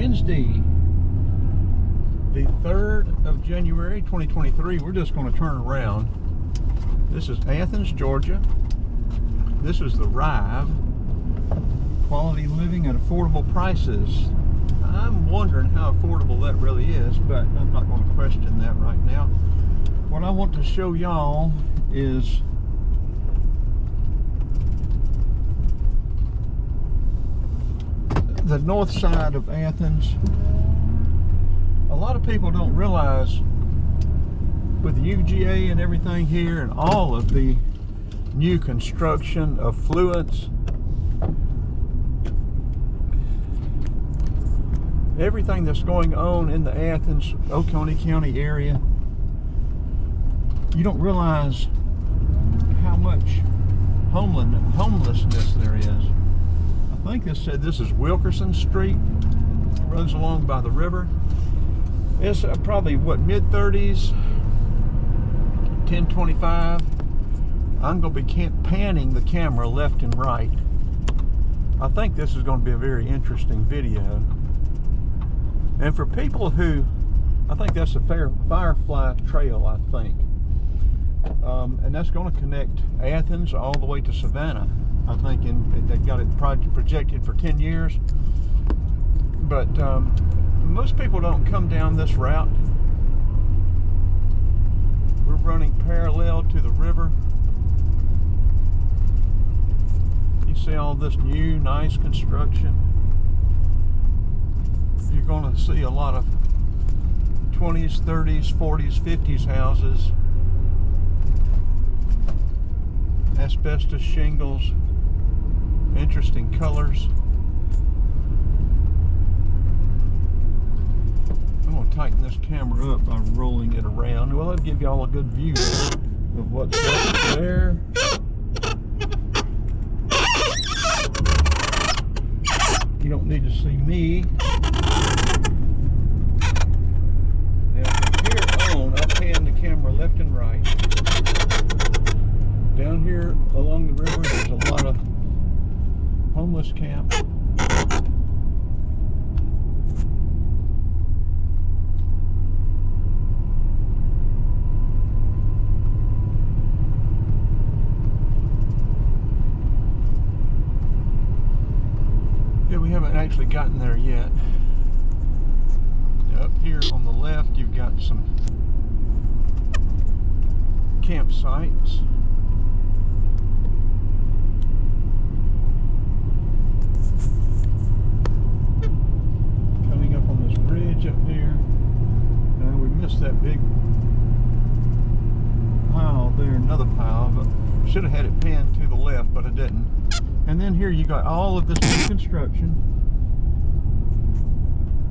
Wednesday, the 3rd of January 2023. We're just going to turn around. This is Athens, Georgia. This is the Rive. Quality living at affordable prices. I'm wondering how affordable that really is, but I'm not going to question that right now. What I want to show y'all is the north side of Athens. A lot of people don't realize with the UGA and everything here and all of the new construction, affluence, everything that's going on in the Athens, Oconee County area, you don't realize how much homelessness there is. I think this said this is Wilkerson Street. It runs along by the river. It's probably what, mid-30s, 10:25. I'm going to be panning the camera left and right. I think this is going to be a very interesting video. And for people who, I think that's a Firefly Trail, I think. And that's going to connect Athens all the way to Savannah. I think they've got it projected for 10 years. But most people don't come down this route. We're running parallel to the river. You see all this new, nice construction. You're going to see a lot of 20s, 30s, 40s, 50s houses. Asbestos shingles. Interesting colors. I'm going to tighten this camera up by rolling it around. Well, it'll give y'all a good view of what's up there. You don't need to see me. Now from here on, I'll pan the camera left and right. Down here along the river, there's a lot of homeless camps. Yeah, we haven't actually gotten there yet. Up here on the left, you've got some campsites. Coming up on this bridge up here. Now we missed that big pile there, another pile, but should have had it panned to the left, but I didn't. And then here you got all of this new construction.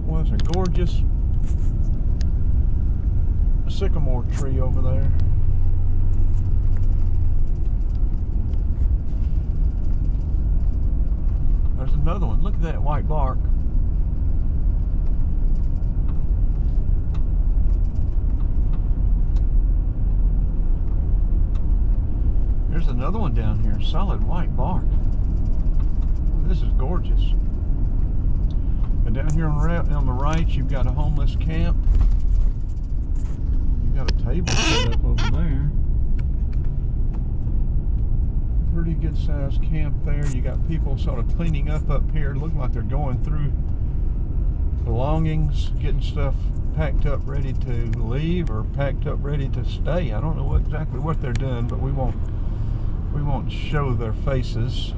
Well, there's a gorgeous sycamore tree over there. There's another one. Look at that white bark. There's another one down here, solid white bark. This is gorgeous. And down here on the right, you've got a homeless camp. You've got a table set up over there. Pretty good sized camp there. You got people sort of cleaning up here. Looking like they're going through belongings, getting stuff packed up ready to leave or packed up ready to stay. I don't know exactly what they're doing, but we won't show their faces.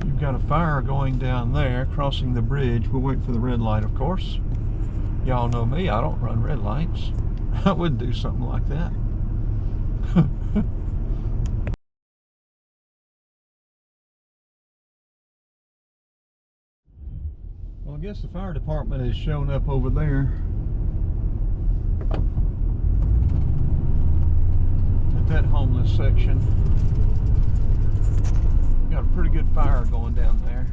You've got a fire going down there, crossing the bridge. We'll wait for the red light, of course. Y'all know me, I don't run red lights. I wouldn't do something like that. Well, I guess the fire department has shown up over there at that homeless section. Got a pretty good fire going down there.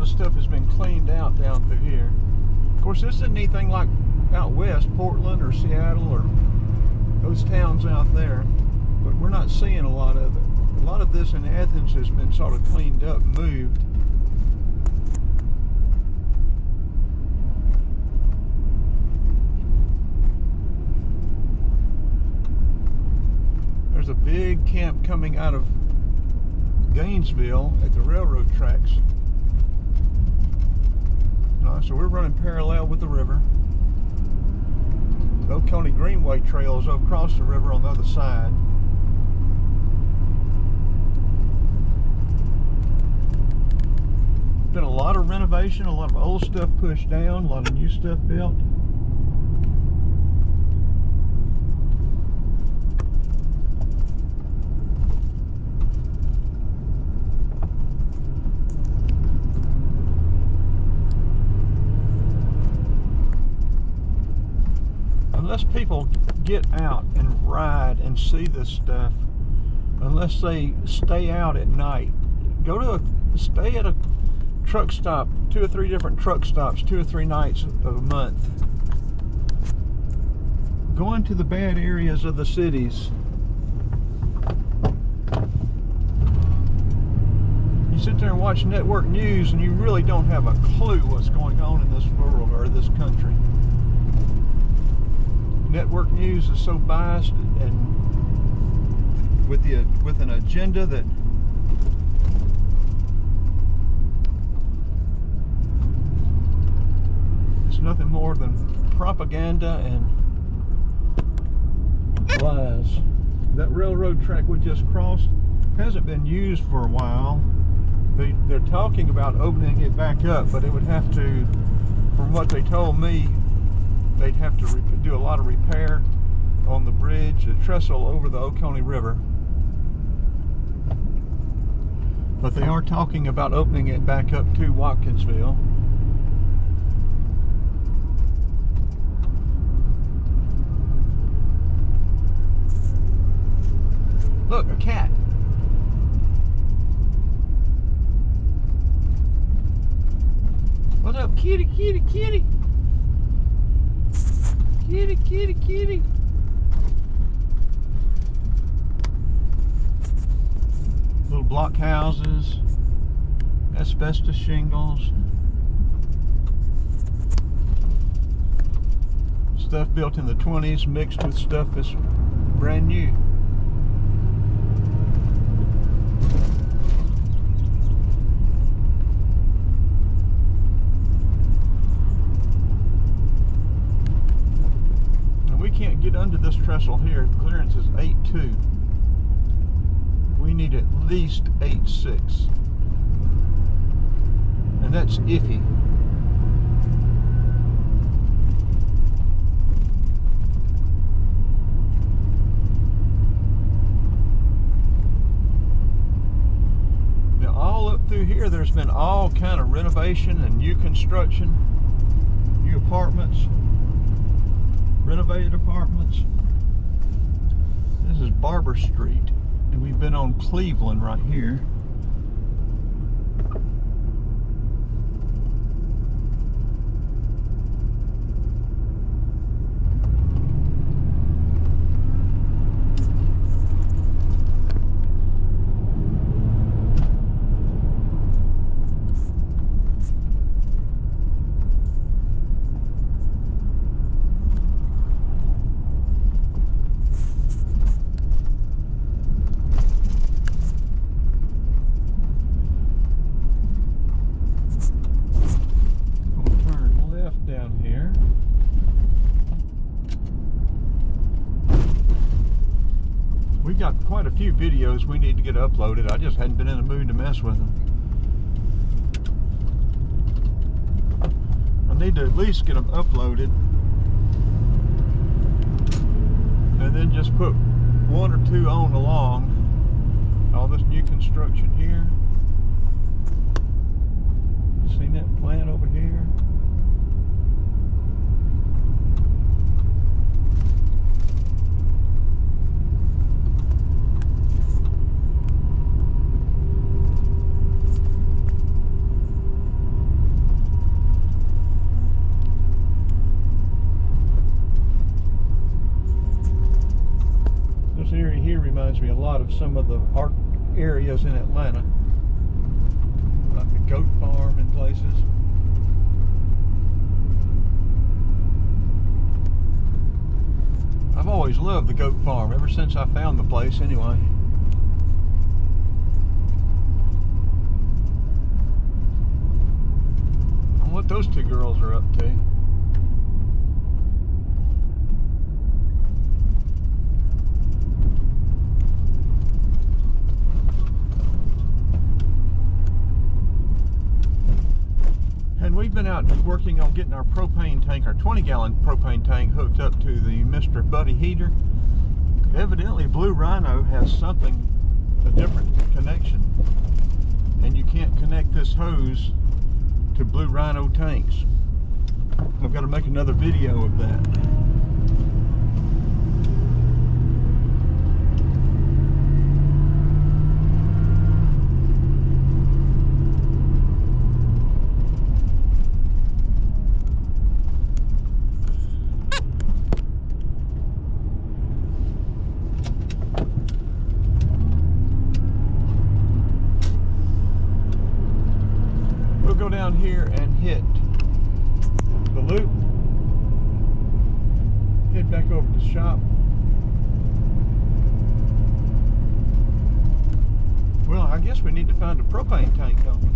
of stuff has been cleaned out down through here. Of course, this isn't anything like out west, Portland or Seattle or those towns out there, but we're not seeing a lot of it. A lot of this in Athens has been sort of cleaned up, moved. There's a big camp coming out of Gainesville at the railroad tracks. So we're running parallel with the river. The Oconee Greenway Trail is across the river on the other side. Been a lot of renovation, a lot of old stuff pushed down, a lot of new stuff built. Unless people get out and ride and see this stuff, unless they stay out at night, stay at a truck stop, 2 or 3 different truck stops, 2 or 3 nights of a month. Go into the bad areas of the cities. You sit there and watch network news and you really don't have a clue what's going on in this world or this country. Network news is so biased and with an agenda that it's nothing more than propaganda and lies. That railroad track we just crossed hasn't been used for a while. They're talking about opening it back up, but it would have to, from what they told me, they'd have to do a lot of repair on the bridge, the trestle over the Oconee River. But they are talking about opening it back up to Watkinsville. Look, a cat. What's up, kitty, kitty, kitty? Kitty, kitty, kitty. Little block houses, asbestos shingles, stuff built in the 20s mixed with stuff that's brand new. Can't get under this trestle here. The clearance is 8.2. We need at least 8.6, and that's iffy. Now all up through here there's been all kind of renovation and new construction, new apartments, renovated apartments. This is Barber Street, and we've been on Cleveland right here. We got quite a few videos we need to get uploaded. I just hadn't been in the mood to mess with them. I need to at least get them uploaded and then just put 1 or 2 on along. All this new construction here. Seen that plant over here? reminds me a lot of some of the art areas in Atlanta, like the goat farm and places. I've always loved the goat farm, ever since I found the place anyway. I wonder what those two girls are up to. And we've been out working on getting our propane tank, our 20-gallon propane tank, hooked up to the Mr. Buddy heater. Evidently, Blue Rhino has something, a different connection, and you can't connect this hose to Blue Rhino tanks. I've got to make another video of that. Go down here and hit the loop, head back over to the shop. Well, I guess we need to find a propane tank, don't we?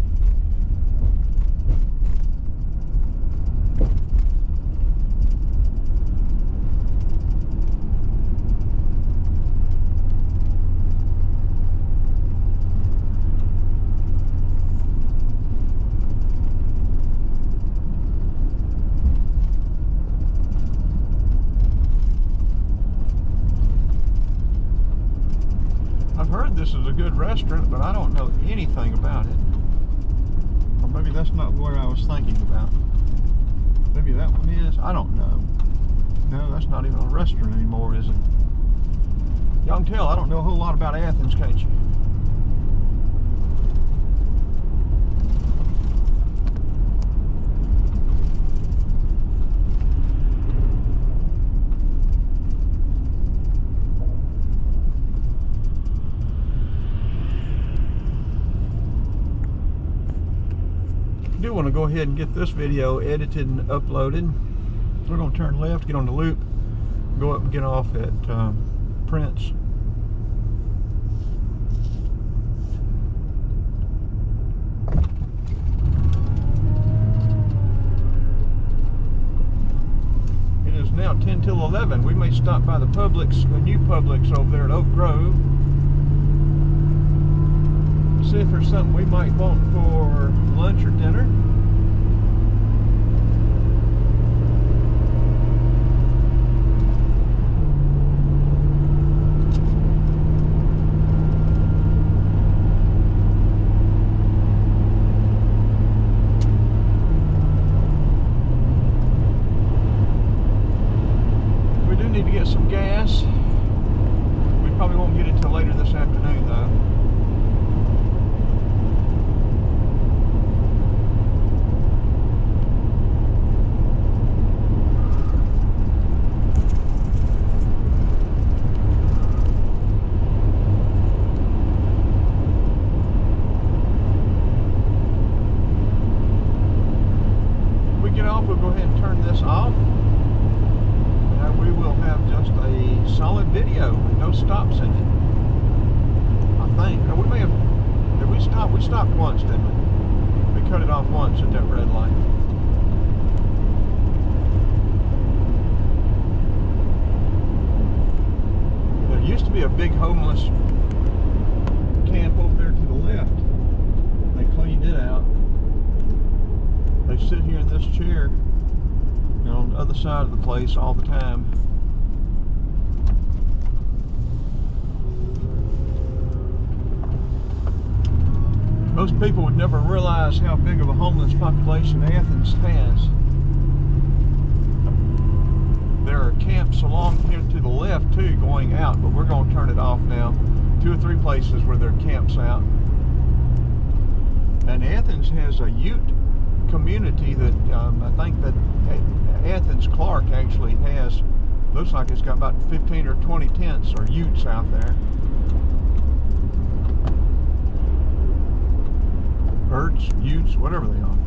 This is a good restaurant, but I don't know anything about it. Or maybe that's not where I was thinking about. Maybe that one is. I don't know. No, that's not even a restaurant anymore, is it? Y'all can tell I don't know a whole lot about Athens, can't you? I do want to go ahead and get this video edited and uploaded. We're going to turn left, get on the loop, go up and get off at Prince. It is now 10 till 11. We may stop by the Publix, the new Publix over there at Oak Grove. See if there's something we might want for lunch or dinner. We do need to get some gas. We probably won't get it till later this afternoon though. We'll go ahead and turn this off, and we will have just a solid video with no stops in it. I think. Now, we may have. Did we stop? We stopped once, didn't we? We cut it off once at that red light. There used to be a big homeless camp over there to the left. They cleaned it out. They sit here in this chair, you know, on the other side of the place all the time. Most people would never realize how big of a homeless population Athens has. There are camps along here to the left too going out, but we're going to turn it off now. 2 or 3 places where there are camps out. And Athens has a Ute community that I think that Athens Clark actually has. Looks like it's got about 15 or 20 tents or Utes out there. utes, whatever they are.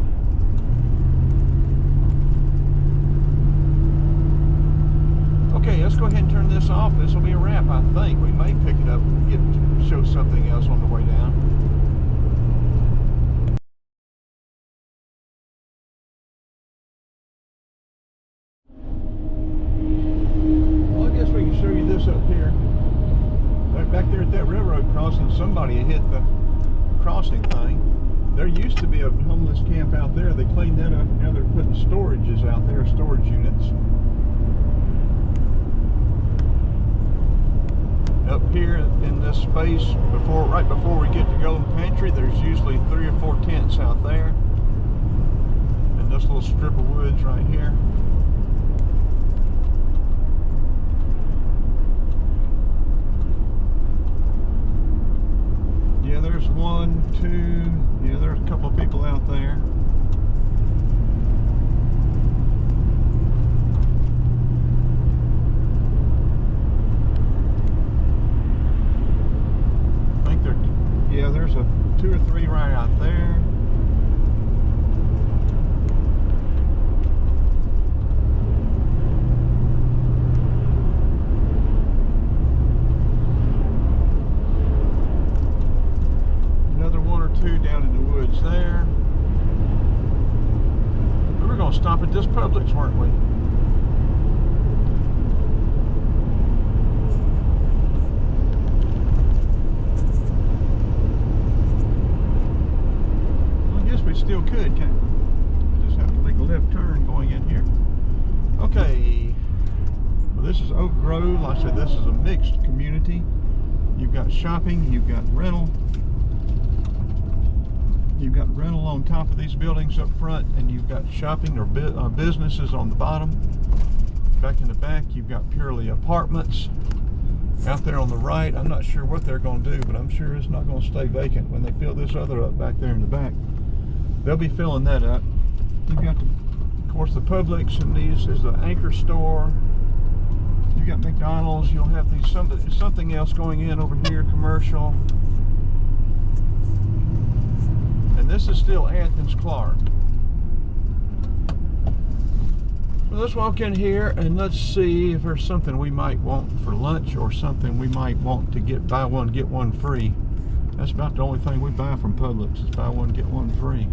Okay, let's go ahead and turn this off. This will be a wrap, I think. We may pick it up and show something else on the way down. Well, I guess we can show you this up here. Right back there at that railroad crossing, somebody had hit the crossing thing. There used to be a homeless camp out there. They cleaned that up. Now they're putting storages out there, storage units. Up here in this space, right before we get to Golden Pantry, there's usually 3 or 4 tents out there. And this little strip of woods right here. Yeah, there's 1, 2, yeah, there's a couple of people out there. Yeah, there's 2 or 3 right out there. Another 1 or 2 down in the woods there. We were going to stop at this Publix, weren't we? Still could, can't we? Just have to make a left turn going in here. Okay, well, this is Oak Grove. Like I said, this is a mixed community. You've got shopping, you've got rental. You've got rental on top of these buildings up front, and you've got shopping or businesses on the bottom. Back in the back, you've got purely apartments. Out there on the right, I'm not sure what they're going to do, but I'm sure it's not going to stay vacant when they fill this other up back there in the back. They'll be filling that up. You've got, of course, the Publix, and these is the Anchor store. You got McDonald's. You'll have these something else going in over here, commercial. And this is still Athens Clark. So let's walk in here and let's see if there's something we might want for lunch or something we might want to buy one get one free. That's about the only thing we buy from Publix is buy one get one free.